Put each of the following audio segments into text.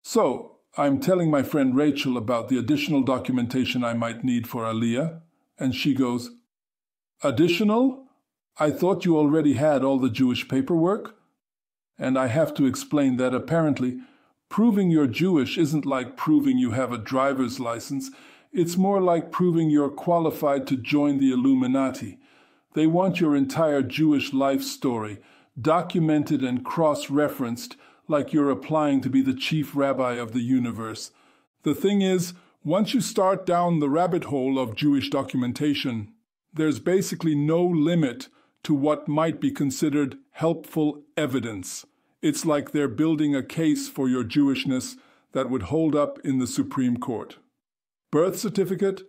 So, I'm telling my friend Rachel about the additional documentation I might need for Aliyah, and she goes, "Additional? I thought you already had all the Jewish paperwork?" And I have to explain that apparently, proving you're Jewish isn't like proving you have a driver's license. It's more like proving you're qualified to join the Illuminati. They want your entire Jewish life story, documented and cross-referenced, like you're applying to be the chief rabbi of the universe. The thing is, once you start down the rabbit hole of Jewish documentation, there's basically no limit to what might be considered helpful evidence. It's like they're building a case for your Jewishness that would hold up in the Supreme Court. Birth certificate?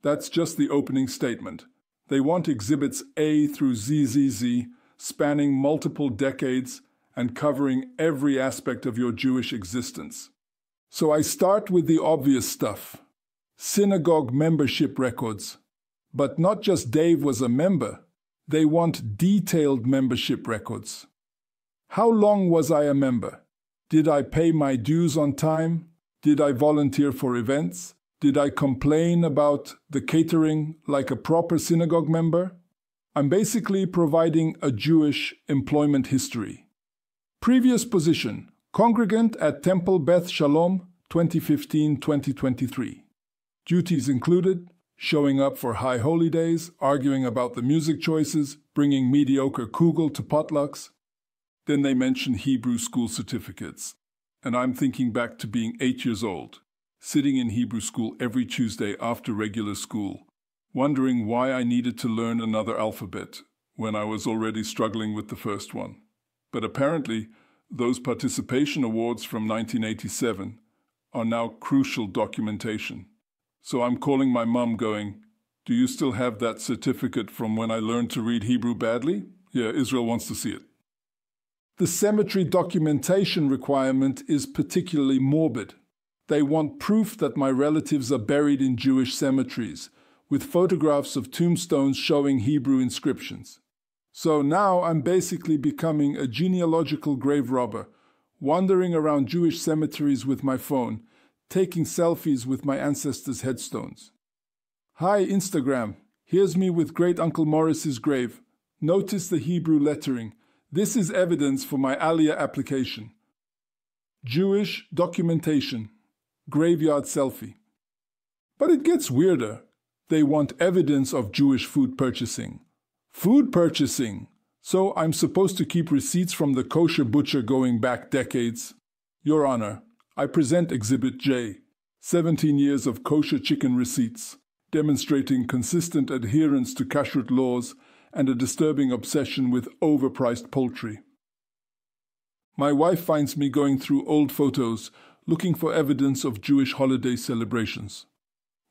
That's just the opening statement. They want exhibits A through ZZZ, spanning multiple decades and covering every aspect of your Jewish existence. So I start with the obvious stuff. Synagogue membership records. But not just Dave was a member. They want detailed membership records. How long was I a member? Did I pay my dues on time? Did I volunteer for events? Did I complain about the catering like a proper synagogue member? I'm basically providing a Jewish employment history. Previous position, congregant at Temple Beth Shalom, 2015-2023. Duties included showing up for high holy days, arguing about the music choices, bringing mediocre kugel to potlucks. Then they mention Hebrew school certificates. And I'm thinking back to being 8 years old, sitting in Hebrew school every Tuesday after regular school, wondering why I needed to learn another alphabet when I was already struggling with the first one. But apparently, those participation awards from 1987 are now crucial documentation. So I'm calling my mum going, "Do you still have that certificate from when I learned to read Hebrew badly? Yeah, Israel wants to see it." The cemetery documentation requirement is particularly morbid. They want proof that my relatives are buried in Jewish cemeteries, with photographs of tombstones showing Hebrew inscriptions. So now I'm basically becoming a genealogical grave robber, wandering around Jewish cemeteries with my phone, taking selfies with my ancestors' headstones. "Hi, Instagram. Here's me with Great Uncle Morris's grave. Notice the Hebrew lettering. This is evidence for my Aliyah application." Jewish documentation. Graveyard selfie. But it gets weirder. They want evidence of Jewish food purchasing. Food purchasing. So I'm supposed to keep receipts from the kosher butcher going back decades. Your Honor, I present Exhibit J, 17 years of kosher chicken receipts, demonstrating consistent adherence to kashrut laws and a disturbing obsession with overpriced poultry. My wife finds me going through old photos, looking for evidence of Jewish holiday celebrations.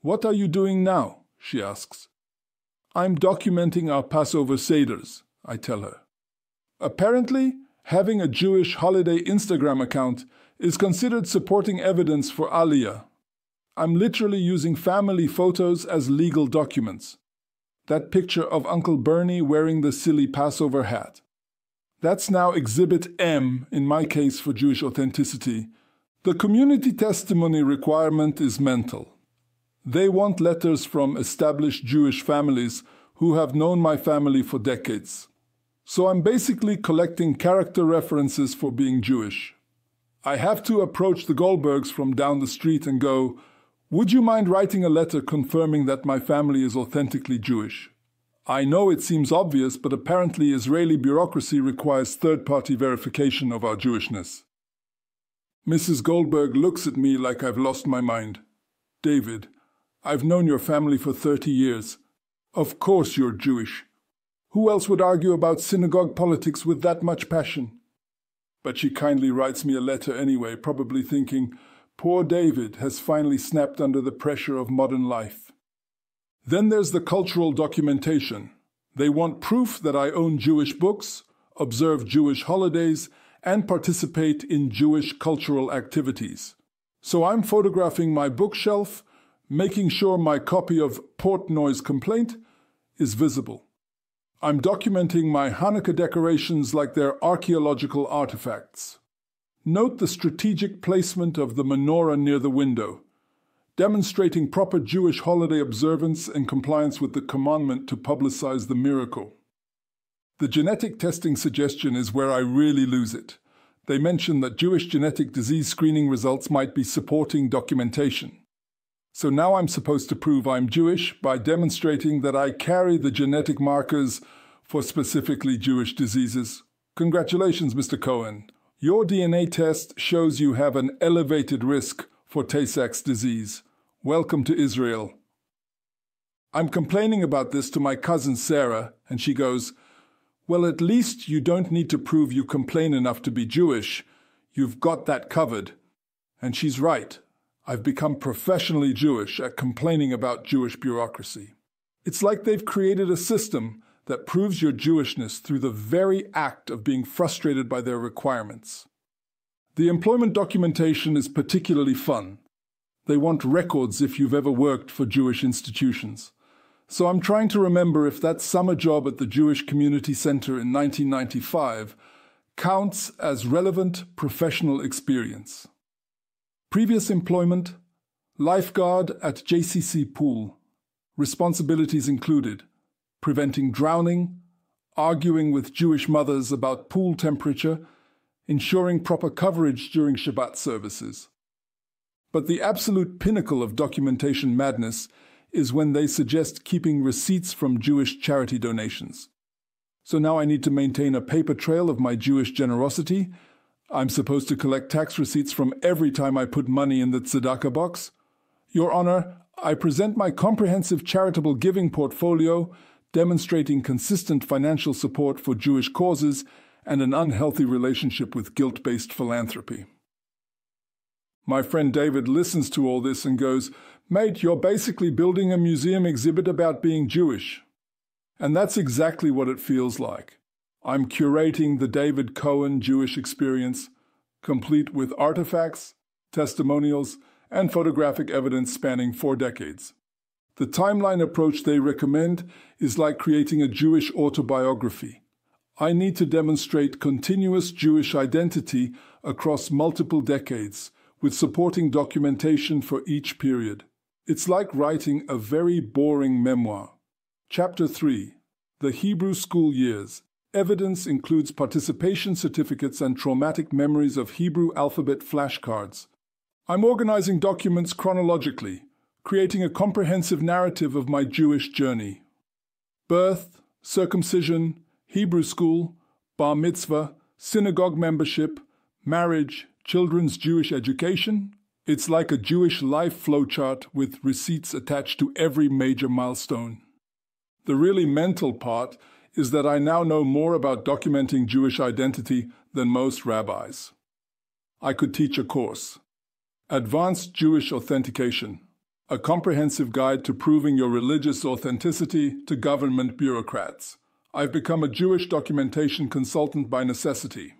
"What are you doing now?" she asks. "I'm documenting our Passover Seders," I tell her. Apparently, having a Jewish holiday Instagram account is considered supporting evidence for Aliyah. I'm literally using family photos as legal documents. That picture of Uncle Bernie wearing the silly Passover hat. That's now Exhibit M in my case for Jewish authenticity. The community testimony requirement is mental. They want letters from established Jewish families who have known my family for decades. So I'm basically collecting character references for being Jewish. I have to approach the Goldbergs from down the street and go, "Would you mind writing a letter confirming that my family is authentically Jewish?" I know it seems obvious, but apparently Israeli bureaucracy requires third-party verification of our Jewishness. Mrs. Goldberg looks at me like I've lost my mind. "David, I've known your family for 30 years. Of course you're Jewish. Who else would argue about synagogue politics with that much passion?" But she kindly writes me a letter anyway, probably thinking, poor David has finally snapped under the pressure of modern life. Then there's the cultural documentation. They want proof that I own Jewish books, observe Jewish holidays, and participate in Jewish cultural activities. So I'm photographing my bookshelf, making sure my copy of Portnoy's Complaint is visible. I'm documenting my Hanukkah decorations like they're archaeological artifacts. Note the strategic placement of the menorah near the window, demonstrating proper Jewish holiday observance and compliance with the commandment to publicize the miracle. The genetic testing suggestion is where I really lose it. They mention that Jewish genetic disease screening results might be supporting documentation. So now I'm supposed to prove I'm Jewish by demonstrating that I carry the genetic markers for specifically Jewish diseases. Congratulations, Mr. Cohen. Your DNA test shows you have an elevated risk for Tay-Sachs disease. Welcome to Israel. I'm complaining about this to my cousin Sarah, and she goes, "Well, at least you don't need to prove you complain enough to be Jewish. You've got that covered." And she's right. I've become professionally Jewish at complaining about Jewish bureaucracy. It's like they've created a system that proves your Jewishness through the very act of being frustrated by their requirements. The employment documentation is particularly fun. They want records if you've ever worked for Jewish institutions. So I'm trying to remember if that summer job at the Jewish Community Center in 1995 counts as relevant professional experience. Previous employment: lifeguard at JCC pool. Responsibilities included preventing drowning, arguing with Jewish mothers about pool temperature, ensuring proper coverage during Shabbat services. But the absolute pinnacle of documentation madness is when they suggest keeping receipts from Jewish charity donations. So now I need to maintain a paper trail of my Jewish generosity. I'm supposed to collect tax receipts from every time I put money in the tzedakah box. Your Honor, I present my comprehensive charitable giving portfolio, demonstrating consistent financial support for Jewish causes and an unhealthy relationship with guilt-based philanthropy. My friend David listens to all this and goes, "Mate, you're basically building a museum exhibit about being Jewish." And that's exactly what it feels like. I'm curating the David Cohen Jewish experience, complete with artifacts, testimonials, and photographic evidence spanning 4 decades. The timeline approach they recommend is like creating a Jewish autobiography. I need to demonstrate continuous Jewish identity across multiple decades, with supporting documentation for each period. It's like writing a very boring memoir. Chapter 3. The Hebrew School Years. Evidence includes participation certificates and traumatic memories of Hebrew alphabet flashcards. I'm organizing documents chronologically, creating a comprehensive narrative of my Jewish journey. Birth, circumcision, Hebrew school, bar mitzvah, synagogue membership, marriage, children's Jewish education. It's like a Jewish life flowchart with receipts attached to every major milestone. The really mental part is that I now know more about documenting Jewish identity than most rabbis. I could teach a course. Advanced Jewish Authentication. A comprehensive guide to proving your religious authenticity to government bureaucrats. I've become a Jewish documentation consultant by necessity.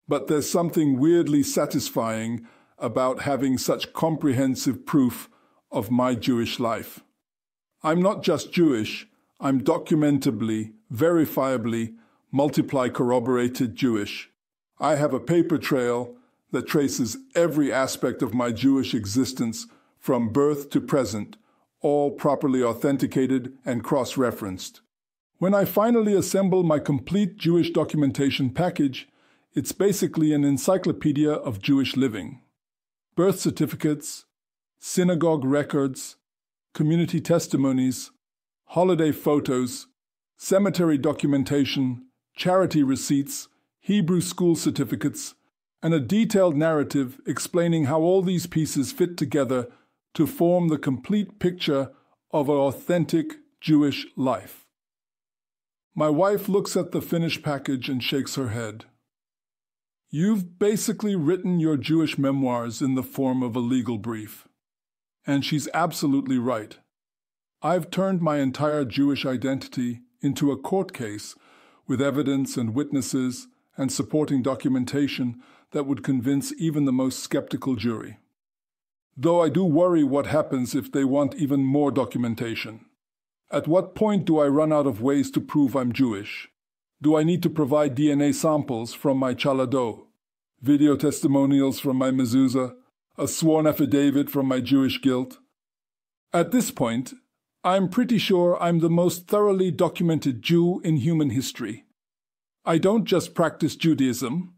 But there's something weirdly satisfying about having such comprehensive proof of my Jewish life. I'm not just Jewish, I'm documentably, verifiably, multiply corroborated Jewish. I have a paper trail that traces every aspect of my Jewish existence from birth to present, all properly authenticated and cross-referenced. When I finally assemble my complete Jewish documentation package, it's basically an encyclopedia of Jewish living. Birth certificates, synagogue records, community testimonies, holiday photos, cemetery documentation, charity receipts, Hebrew school certificates, and a detailed narrative explaining how all these pieces fit together to form the complete picture of an authentic Jewish life. My wife looks at the finished package and shakes her head. You've basically written your Jewish memoirs in the form of a legal brief. And she's absolutely right. I've turned my entire Jewish identity into a court case with evidence and witnesses and supporting documentation that would convince even the most skeptical jury. Though I do worry what happens if they want even more documentation. At what point do I run out of ways to prove I'm Jewish? Do I need to provide DNA samples from my chalado? video testimonials from my mezuzah, a sworn affidavit from my Jewish guilt. At this point, I'm pretty sure I'm the most thoroughly documented Jew in human history. I don't just practice Judaism.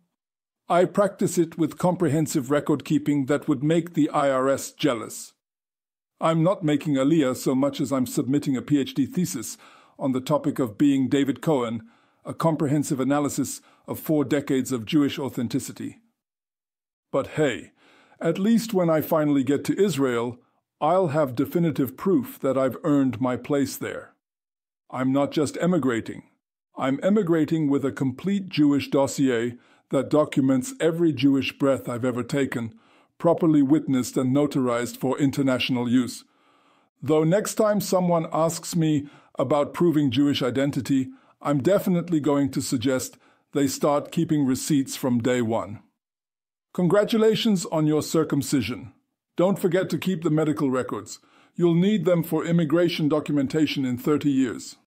I practice it with comprehensive record-keeping that would make the IRS jealous. I'm not making Aliyah so much as I'm submitting a PhD thesis on the topic of being David Cohen, a comprehensive analysis of 4 decades of Jewish authenticity. But hey, at least when I finally get to Israel, I'll have definitive proof that I've earned my place there. I'm not just emigrating. I'm emigrating with a complete Jewish dossier that documents every Jewish breath I've ever taken, properly witnessed and notarized for international use. Though next time someone asks me about proving Jewish identity, I'm definitely going to suggest they start keeping receipts from day one. Congratulations on your circumcision. Don't forget to keep the medical records. You'll need them for immigration documentation in 30 years.